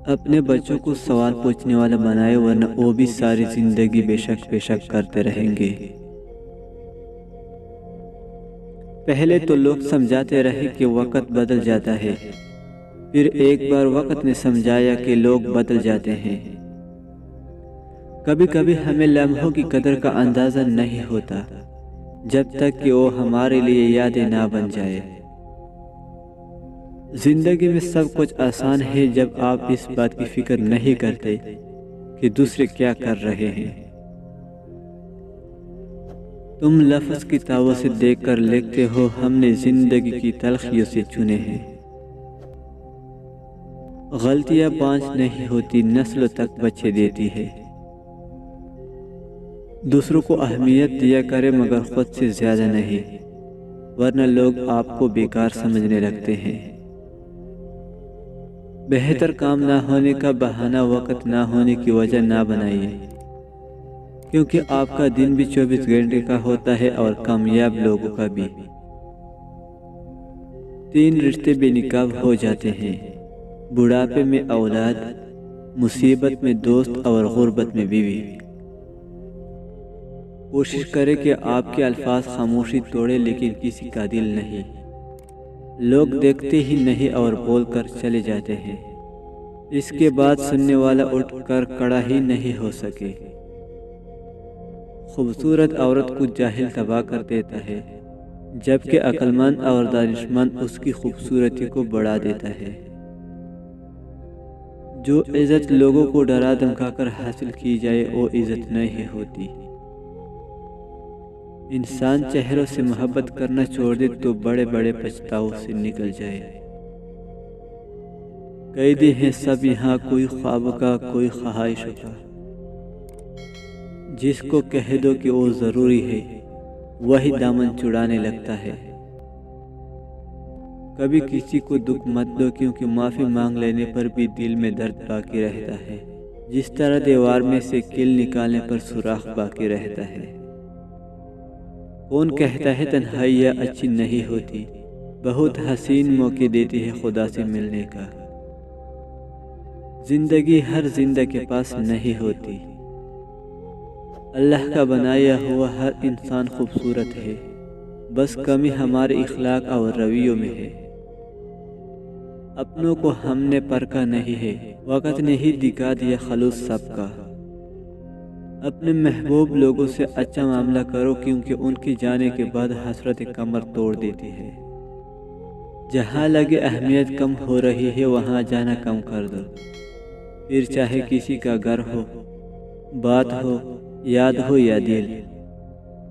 اپنے بچوں کو سوال پوچھنے والا بنائے، ورنہ وہ بھی ساری زندگی بے شک کرتے رہیں گے۔ پہلے تو لوگ سمجھاتے رہے کہ وقت بدل جاتا ہے، پھر ایک بار وقت نے سمجھایا کہ لوگ بدل جاتے ہیں۔ کبھی کبھی ہمیں لمحوں کی قدر کا اندازہ نہیں ہوتا جب تک کہ وہ ہمارے لیے یادیں نہ بن جائے۔ زندگی میں سب کچھ آسان ہے جب آپ اس بات کی فکر نہیں کرتے کہ دوسرے کیا کر رہے ہیں۔ تم لفظ کتابوں سے دیکھ کر لکھتے ہو، ہم نے زندگی کی تلخیوں سے چنے ہیں۔ غلطیاں بانج نہیں ہوتی، نسلوں تک بچے دیتی ہے۔ دوسروں کو اہمیت دیا کرے مگر خود سے زیادہ نہیں، ورنہ لوگ آپ کو بیکار سمجھنے لگتے ہیں۔ بہتر کام نہ ہونے کا بہانہ وقت نہ ہونے کی وجہ نہ بنائیے، کیونکہ آپ کا دن بھی 24 گھنٹے کا ہوتا ہے اور کامیاب لوگوں کا بھی۔ 3 رشتے بے نقاب ہو جاتے ہیں: بڑھاپے میں اولاد، مصیبت میں دوست اور غربت میں بیوی۔ کوشش کرے کہ آپ کے الفاظ خاموشی توڑے لیکن کسی کا دل نہیں۔ لوگ دیکھتے ہی نہیں اور بول کر چلے جاتے ہیں، اس کے بعد سننے والا اٹھ کر کھڑا ہی نہیں ہو سکے۔ خوبصورت عورت کو جاہل تباہ کر دیتا ہے، جبکہ عقل مند اور دانشمند اس کی خوبصورتی کو بڑھا دیتا ہے۔ جو عزت لوگوں کو ڈرا دھمکا کر حاصل کی جائے وہ عزت نہیں ہوتی۔ انسان چہروں سے محبت کرنا چھوڑ دے تو بڑے بڑے پچھتاؤ سے نکل جائے۔ قیدی ہیں سب یہاں، کوئی خواب کا کوئی خواہشوں کا۔ جس کو کہہ دو کہ وہ ضروری ہے، وہی دامن چھڑانے لگتا ہے۔ کبھی کسی کو دکھ مت دو، کیونکہ معافی مانگ لینے پر بھی دل میں درد باقی رہتا ہے، جس طرح دیوار میں سے کیل نکالنے پر سوراخ باقی رہتا ہے۔ کون کہتا ہے تنہائیاں اچھی نہیں ہوتی، بہت حسین موقع دیتی ہے خدا سے ملنے کا۔ زندگی ہر زندہ کے پاس نہیں ہوتی، اللہ کا بنایا ہوا ہر انسان خوبصورت ہے، بس کمی ہمارے اخلاق اور رویوں میں ہے۔ اپنوں کو ہم نے پرکھا نہیں ہے، وقت نے ہی دکھا دیا خلوص سب کا۔ اپنے محبوب لوگوں سے اچھا معاملہ کرو، کیونکہ ان کے جانے کے بعد حسرت کمر توڑ دیتی ہے۔ جہاں لگے اہمیت کم ہو رہی ہے وہاں جانا کم کر دو، پھر چاہے کسی کا گھر ہو، بات ہو، یاد ہو یا دل۔